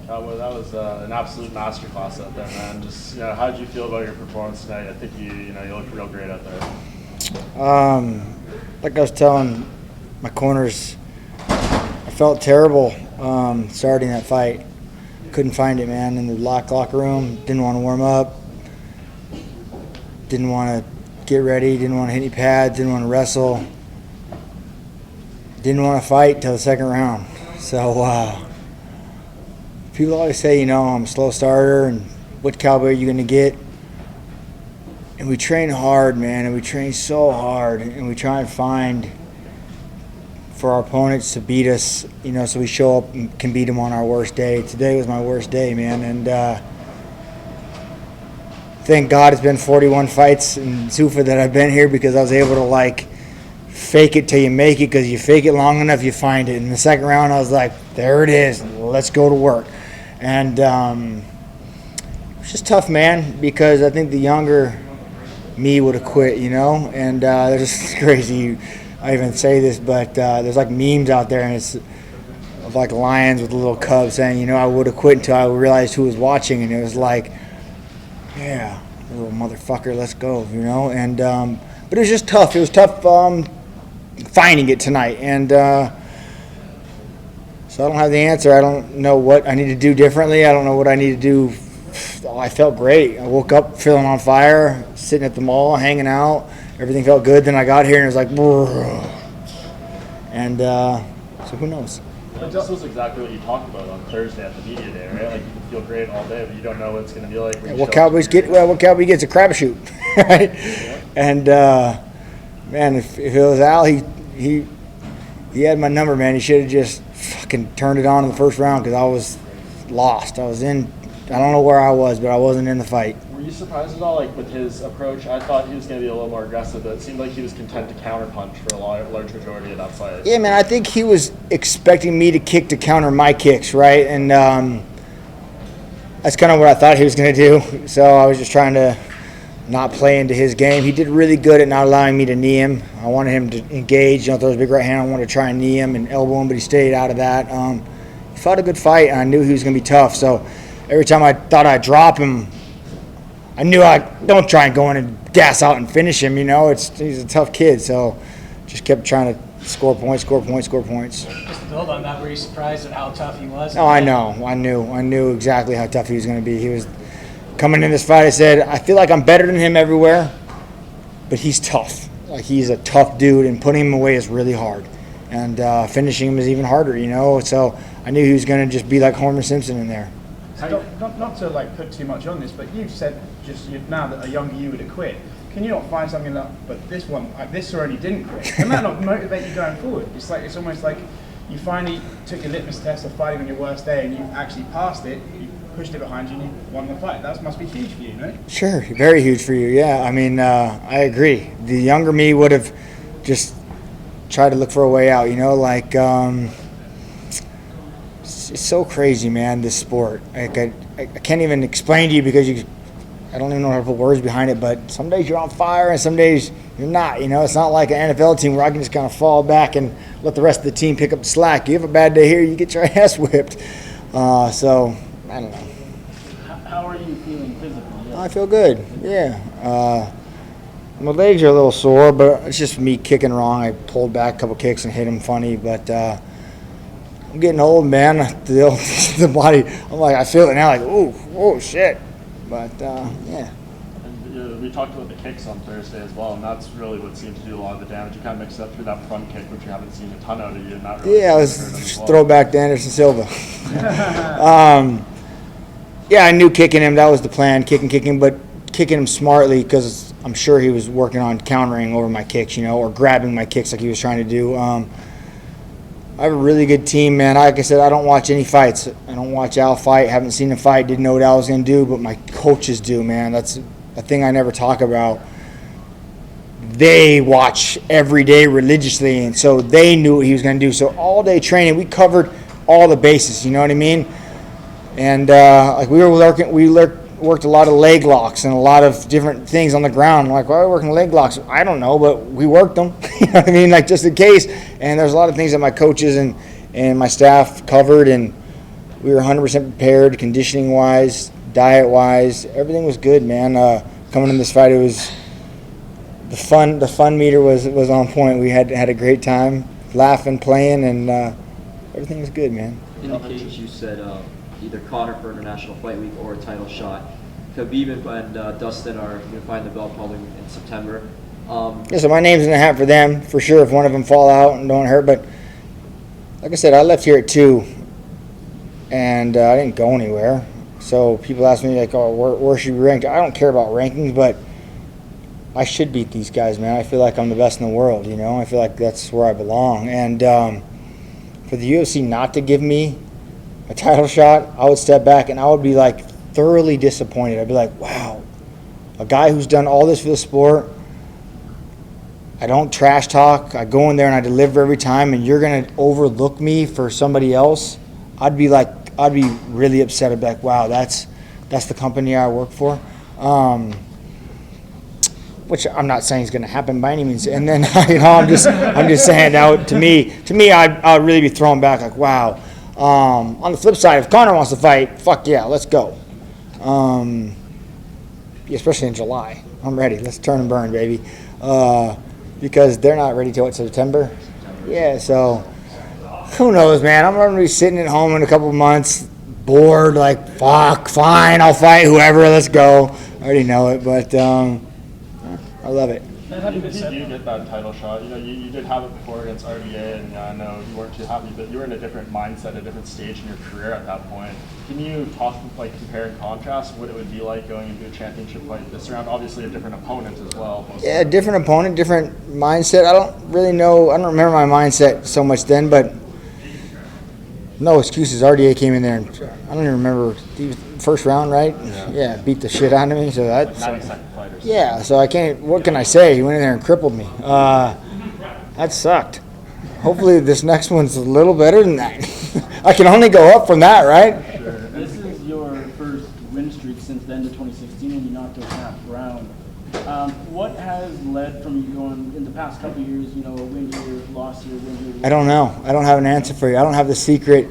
That was an absolute masterclass out there, man. Just, how did you feel about your performance tonight? I think you looked real great out there. Like I was telling my corners, I felt terrible starting that fight. Couldn't find it, man, in the locker room. Didn't want to warm up. Didn't want to get ready. Didn't want to hit any pads. Didn't want to wrestle. Didn't want to fight till the second round. So people always say, I'm a slow starter and what caliber are you going to get? And we train hard, man, and we train so hard, and we try and find for our opponents to beat us, so we show up and can beat them on our worst day. Today was my worst day, man, and thank God it's been 41 fights in Zuffa that I've been here, because I was able to, fake it till you make it, because you fake it long enough, you find it. In the second round, I was like, there it is, let's go to work. And it was just tough, man, because I think the younger me would have quit, and they're just crazy. I even say this, but there's memes out there, and it's of lions with little cubs saying, I would have quit until I realized who was watching, and it was yeah, little motherfucker, let's go, and but it was just tough. It was tough finding it tonight, and so I don't have the answer. I don't know what I need to do differently. I don't know what I need to do. I felt great. I woke up feeling on fire, sitting at the mall, hanging out. Everything felt good. Then I got here and it was like, brrr. And so who knows? This was exactly what you talked about on Thursday at the media day, right? You can feel great all day, but you don't know what it's going to be like. What Cowboy gets a crapshoot, right? Yeah. And man, if it was Al, he had my number, man. He should have just fucking turned it on in the first round, because I was lost. I don't know where I was, but I wasn't in the fight. Were you surprised at all, with his approach? I thought he was going to be a little more aggressive, but it seemed like he was content to counterpunch for a large majority of that fight. Yeah, man, I think he was expecting me to kick to counter my kicks, right? And that's kind of what I thought he was going to do. So I was just trying to not play into his game. He did really good at not allowing me to knee him. I wanted him to engage, throw his big right hand. I wanted to try and knee him and elbow him, but he stayed out of that. He fought a good fight, and I knew he was going to be tough. So every time I thought I'd drop him, I knew I don't try and go in and gas out and finish him. He's a tough kid, so just kept trying to score points. Just to build on that, were you surprised at how tough he was? No, I know. I knew exactly how tough he was going to be. He was coming in this fight. I said, I feel like I'm better than him everywhere, but he's tough. He's a tough dude, and putting him away is really hard, and finishing him is even harder. So I knew he was going to just be like Homer Simpson in there. Not to put too much on this, but you've said now that a younger you would have quit. Can you not find something but this one, this Cerrone didn't quit? Can that not motivate you going forward? It's almost like you finally took your litmus test of fighting on your worst day, and you actually passed it. You pushed it behind you, and you won the fight. That must be huge for you, no? Sure, very huge for you. Yeah, I mean, I agree. The younger me would have just tried to look for a way out. It's so crazy, man, this sport. I can't even explain to you, because I don't even know how to put words behind it, but some days you're on fire and some days you're not. It's not like an NFL team where I can just kind of fall back and let the rest of the team pick up the slack. You have a bad day here, you get your ass whipped. So, I don't know. How are you feeling physically? I feel good, yeah. My legs are a little sore, but it's just me kicking wrong. I pulled back a couple kicks and hit them funny, but I'm getting old, man. The body, I feel it now, oh shit. But, yeah. And we talked about the kicks on Thursday as well, and that's really what seemed to do a lot of the damage. You kind of mixed up through that front kick, which you haven't seen a ton out of you. Not really. Yeah, I was throwback to Anderson Silva. Yeah, I knew kicking him, that was the plan, kicking, but kicking him smartly, because I'm sure he was working on countering over my kicks, or grabbing my kicks like he was trying to do. I have a really good team, man. Like I said, I don't watch any fights. I don't watch Al fight. Haven't seen him fight. Didn't know what Al was going to do, but my coaches do, man. That's a thing I never talk about. They watch every day religiously, and so they knew what he was going to do. So all day training, we covered all the bases. You know what I mean? And we worked a lot of leg locks and a lot of different things on the ground. Why are we working leg locks? I don't know, but we worked them. You know what I mean? Just in case. And there's a lot of things that my coaches and my staff covered, and we were 100% prepared, conditioning wise, diet wise, everything was good, man. Coming in this fight, it was the fun meter was on point. We had a great time, laughing, playing, and everything was good, man. In the cage, you said either Conor for International Fight Week or a title shot. Khabib and Dustin are unifying the belt probably in September. Yeah, so my name's in the hat for them, for sure, if one of them fall out and don't hurt. But like I said, I left here at 2, and I didn't go anywhere. So people ask me, like, oh, where should we rank? I don't care about rankings, but I should beat these guys, man. I feel like I'm the best in the world, you know? I feel like that's where I belong. And for the UFC not to give me a title shot, I would step back and I would be, like, thoroughly disappointed. I'd be like, wow, a guy who's done all this for the sport, I don't trash talk, I go in there and I deliver every time, and you're going to overlook me for somebody else. I'd be really upset. I'd be like, wow, that's the company I work for. Which I'm not saying is going to happen by any means. And then, you know, I'm just saying that to me, I'd really be thrown back like, wow. On the flip side, if Conor wants to fight, fuck yeah, let's go. Especially in July. I'm ready. Let's turn and burn, baby. Because they're not ready till September. Yeah, so who knows, man? I'm going to be sitting at home in a couple of months, bored, like, fuck, fine, I'll fight whoever, let's go. I already know it, but I love it. How did you get that title shot? You know, you did have it before against RDA, and I know you weren't too happy, but you were in a different mindset, a different stage in your career at that point. Can you talk, like, compare and contrast what it would be like going into a championship fight this round? Obviously a different opponent as well. Yeah, different opponent, different mindset. I don't really know. I don't remember my mindset so much then, but no excuses. RDA came in there, and I don't even remember. First round, right? Yeah, beat the shit out of me. So that's 90-second fight or something. Yeah, so I can't. What can I say? He went in there and crippled me. That sucked. Hopefully this next one's a little better than that. I can only go up from that, right? Sure. This is your first win streak since the end of 2016 when you knocked out half round. What has led from you going in the past couple of years, you know, a win here, loss here, win here? I don't know. I don't have an answer for you. I don't have the secret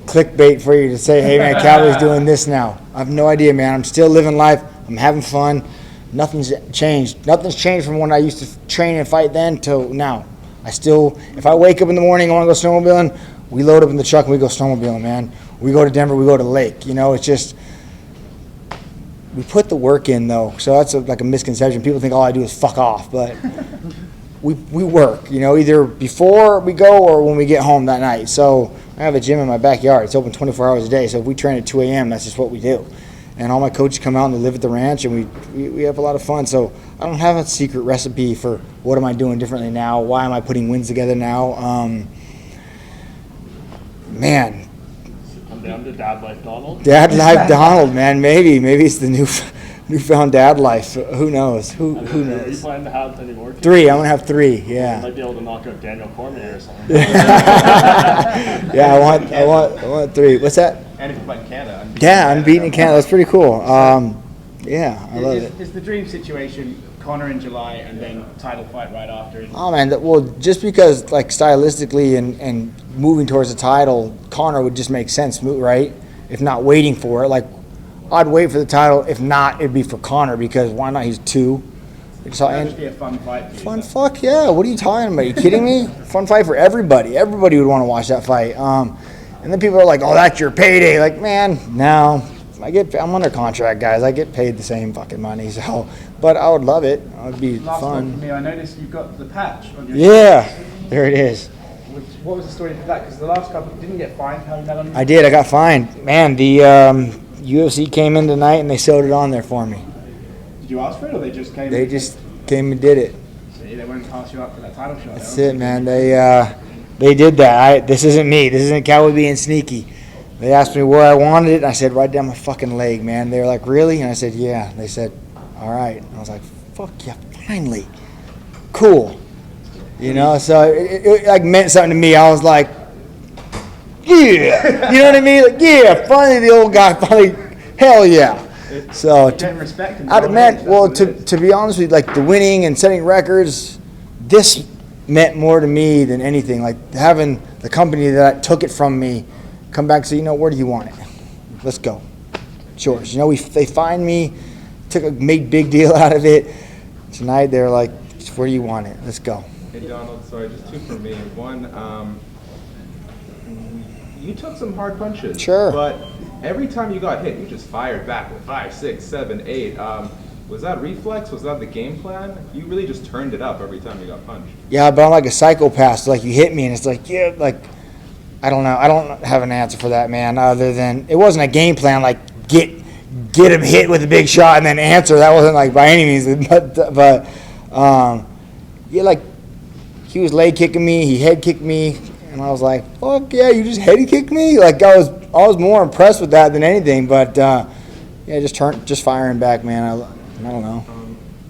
clickbait for you to say, hey, man, Cowboy's doing this now. I have no idea, man. I'm still living life. I'm having fun. Nothing's changed. Nothing's changed from when I used to train and fight then till now. If I wake up in the morning and want to go snowmobiling, we load up in the truck and we go snowmobiling, man. We go to Denver, we go to the lake. You know, it's just, we put the work in, though. So that's like a misconception. People think all I do is fuck off, but we work, you know, either before we go or when we get home that night. So I have a gym in my backyard. It's open 24 hours a day. So if we train at 2 a.m., that's just what we do. And all my coaches come out and they live at the ranch, and we have a lot of fun. So I don't have a secret recipe for what am I doing differently now. Why am I putting wins together now? Man. Come down to Dad Life Donald? Dad Life Donald, man. Maybe it's the newfound dad life. Who knows? Who Are you knows? planning to have any more kids? 3. I'm going to have 3, You yeah. might be able to knock out Daniel Cormier or something. Yeah, I want 3. What's that? And if you play in Canada. Yeah, unbeaten in Canada. That's pretty cool. Yeah, I love it. Is the dream situation Conor in July and then title fight right after? Oh man, well, just because like stylistically and moving towards the title, Conor would just make sense, right? If not waiting for it, like I'd wait for the title. If not, it'd be for Conor because why not? He's 2. That'd just be a fun fight. For you, Fun, fuck yeah! What are you talking about? Are you kidding me? Fun fight for everybody. Everybody would want to watch that fight. And then people are like, "Oh, that's your payday." Like, man, no. I'm under contract, guys. I get paid the same fucking money. So, but I would love it. It would be Last fun. one for me. I noticed you've got the patch on your. Yeah, there it is. What was the story for that? Because the last couple didn't get fined having that on. You? I did. I got fined. Man, the UFC came in tonight and they sewed it on there for me. Did you ask for it, or they just came? They just came and did it. See, they won't pass you up for that title shot. That's it, man. They did that. This isn't me. This isn't Cowboy being sneaky. They asked me where I wanted it, and I said, right down my fucking leg, man. They were like, really? And I said, yeah. They said, all right. And I was like, fuck yeah, finally. Cool. You know, so it like meant something to me. I was like, yeah. You know what I mean? Like, yeah, finally the old guy, finally, hell yeah. So, Getting respect. to be honest with you, like the winning and setting records, this meant more to me than anything. Like having the company that took it from me come back and say, you know, where do you want it? Let's go. It's yours. You know, they find me, made big deal out of it. Tonight they're like, where do you want it? Let's go. Hey Donald, sorry, just two for me. One, you took some hard punches. Sure. But every time you got hit, you just fired back with 5, 6, 7, 8. Was that reflex? Was that the game plan? You really just turned it up every time you got punched. Yeah, but I'm like a psychopath. Like, you hit me, and it's like, yeah, like, I don't know. I don't have an answer for that, man, other than it wasn't a game plan, like, get him hit with a big shot and then answer. That wasn't, like, by any means. But yeah, like, he was leg kicking me. He head kicked me. And I was like, fuck yeah, you just head kicked me? Like, I was more impressed with that than anything. But, yeah, just firing back, man. I don't know.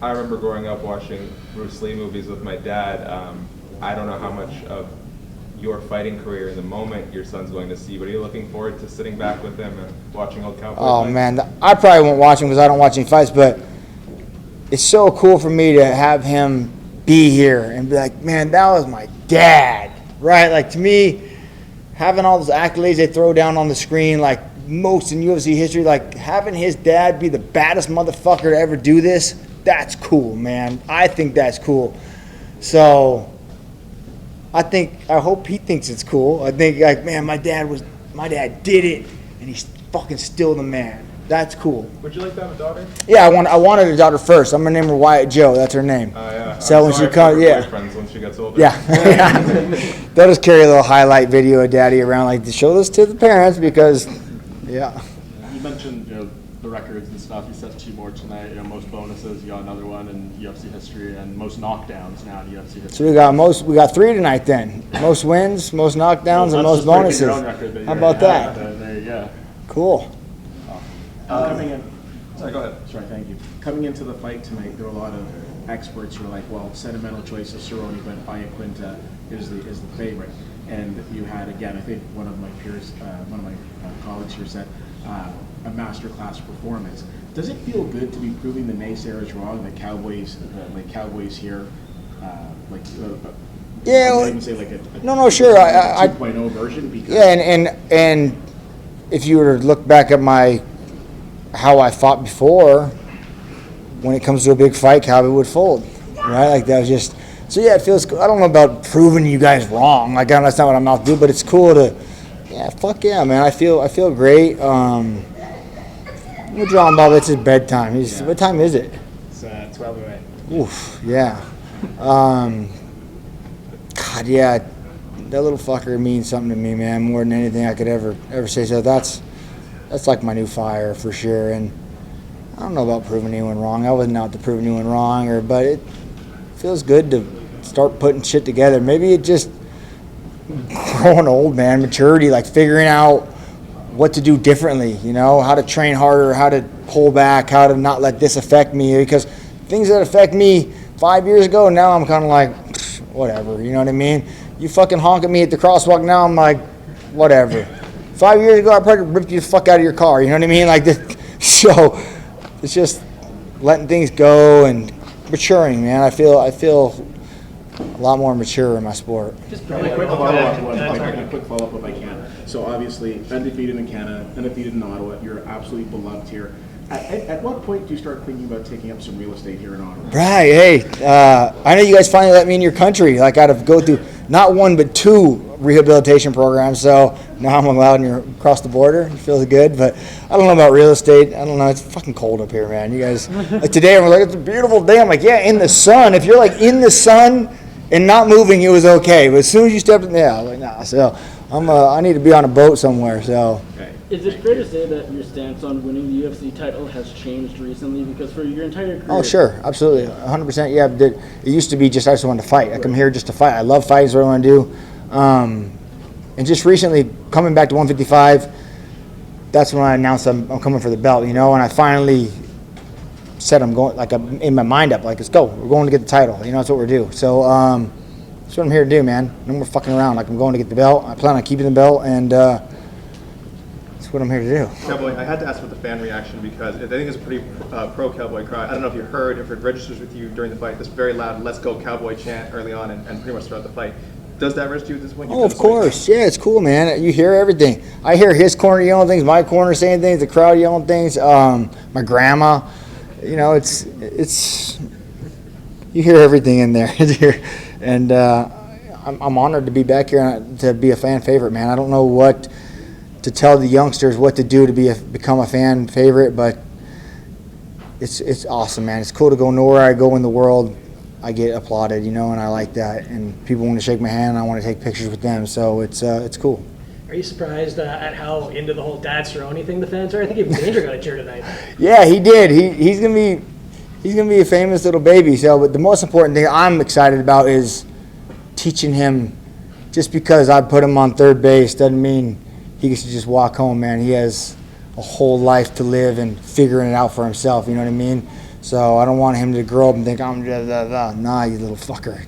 I remember growing up watching Bruce Lee movies with my dad. I don't know how much of your fighting career in the moment your son's going to see, but are you looking forward to sitting back with him and watching old cowboy Oh, fights? man. I probably won't watch him because I don't watch any fights, but it's so cool for me to have him be here and be like, man, that was my dad, right? Like, to me, having all those accolades they throw down on the screen, like most in UFC history, like having his dad be the baddest motherfucker to ever do this, that's cool, man. I think that's cool. So I hope he thinks it's cool. I think, like, man, my dad did it, and he's fucking still the man. That's cool. Would you like to have a daughter? Yeah, I wanted a daughter first. I'm gonna name her Wyatt Joe. That's her name. Yeah. So when she comes, yeah. Boyfriends when she gets older. Yeah. They'll just carry a little highlight video of daddy around, like, to show this to the parents because, yeah. You mentioned, the records and stuff. You set 2 more tonight. Most bonuses. You got another one in UFC history, and most knockdowns now in UFC history. So we got 3 tonight then. Most wins, most knockdowns, and most bonuses. How about that? There you go. Cool. Coming in. Sorry, go ahead. Sorry, thank you. Coming into the fight tonight, there were a lot of experts who were like, well, sentimental choice of Cerrone, but Iaquinta is the favorite. And you had, again, I think one of my peers, one of my colleagues here said, a masterclass performance. Does it feel good to be proving the naysayers wrong? That Cowboys here, Yeah. I even say like a No, sure. I 2.0 version because Yeah, and if you were to look back at how I fought before, when it comes to a big fight, Cowboy would fold, right? Like, that was just. So yeah, it feels. I don't know about proving you guys wrong. Like, that's not what I'm out to do, but it's cool to. Yeah, fuck yeah, man. I feel great. We're drawing Bob. It's his bedtime. What time is it? It's 12 away. Oof, yeah. God, yeah. That little fucker means something to me, man, more than anything I could ever say. So that's like my new fire for sure. And I don't know about proving anyone wrong. I wasn't out to prove anyone wrong, but it feels good to start putting shit together. Maybe it just growing old, man, maturity, like figuring out what to do differently, how to train harder, how to pull back, how to not let this affect me. Because things that affect me 5 years ago, now I'm kind of like, whatever, you know what I mean? You fucking honk at me at the crosswalk, now I'm like, whatever. 5 years ago, I probably ripped you the fuck out of your car, you know what I mean? Like this. So it's just letting things go and maturing, man. I feel a lot more mature in my sport. Just a quick follow-up if I can. So obviously, undefeated in Canada, undefeated in Ottawa, you're absolutely beloved here. At what point do you start thinking about taking up some real estate here in Ottawa? Right, hey, I know you guys finally let me in your country. Like, I had to go through not 1 but 2 rehabilitation programs, so now I'm allowed across the border. It feels good, but I don't know about real estate. I don't know. It's fucking cold up here, man. You guys, like today, I'm like, it's a beautiful day. I'm like, yeah, in the sun. If you're like in the sun and not moving, it was okay. But as soon as you stepped in, yeah, I was like, nah. So I need to be on a boat somewhere. So. Okay. Is it fair to say that your stance on winning the UFC title has changed recently? Because for your entire career... Oh, sure. Absolutely. 100%. Yeah. It used to be just I just wanted to fight. I come here just to fight. I love fighting. Is what I want to do. And just recently, coming back to 155, that's when I announced I'm coming for the belt, and I finally said I'm going, like, I'm in my mind up, like, let's go. We're going to get the title. That's what we're doing. So that's what I'm here to do, man. No more fucking around. Like, I'm going to get the belt. I plan on keeping the belt, and that's what I'm here to do. Cowboy, I had to ask about the fan reaction because I think it's a pretty pro-Cowboy cry. I don't know if you heard, if it registers with you during the fight, this very loud "Let's go Cowboy" chant early on and pretty much throughout the fight. does that register you at this point? Oh, of course. Yeah, it's cool, man. You hear everything. I hear his corner yelling things, my corner saying things, the crowd yelling things. My grandma, you know, it's you hear everything in there. And I'm honored to be back here and to be a fan favorite, man. I don't know what to tell the youngsters what to do to become a fan favorite, but it's awesome, man. It's cool to go nowhere I go in the world, I get applauded, you know, and I like that. And people want to shake my hand, and I want to take pictures with them. So it's cool. Are you surprised at how into the whole Dad Cerrone thing the fans are? I think even Danger got a cheer tonight. Yeah, he did. He's gonna be a famous little baby. So, but the most important thing I'm excited about is teaching him. Just because I put him on third base doesn't mean he gets to just walk home, man. He has a whole life to live and figuring it out for himself. You know what I mean? So I don't want him to grow up and think I'm nah, you little fucker.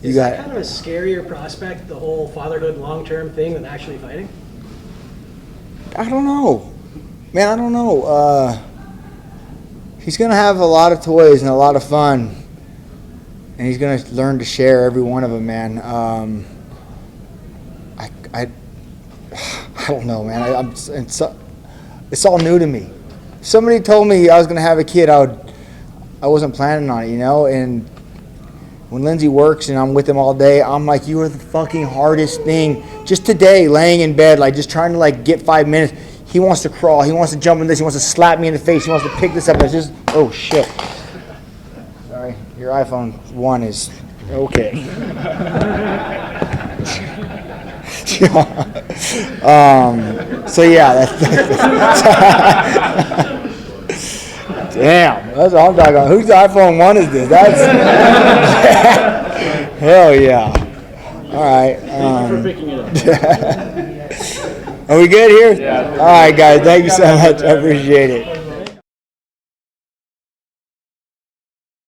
Is that kind of a scarier prospect, the whole fatherhood long-term thing, than actually fighting? I don't know, man. I don't know. He's gonna have a lot of toys and a lot of fun, and he's gonna learn to share every one of them, man. I don't know, man. It's all new to me. If somebody told me I was gonna have a kid, I wasn't planning on it, you know. And when Lindsay works and I'm with him all day, I'm like, you are the fucking hardest thing. Just today, laying in bed, like just trying to like get 5 minutes. He wants to crawl. He wants to jump in this. He wants to slap me in the face. He wants to pick this up. It's just, oh shit. Sorry, your iPhone 1 is okay. So yeah, damn, that's all I'm talking about. Whose iPhone 1 is this? That's hell yeah. All right. Thank you for picking it up. Are we good here? Yeah. All right, guys. Thank you so much. I appreciate it.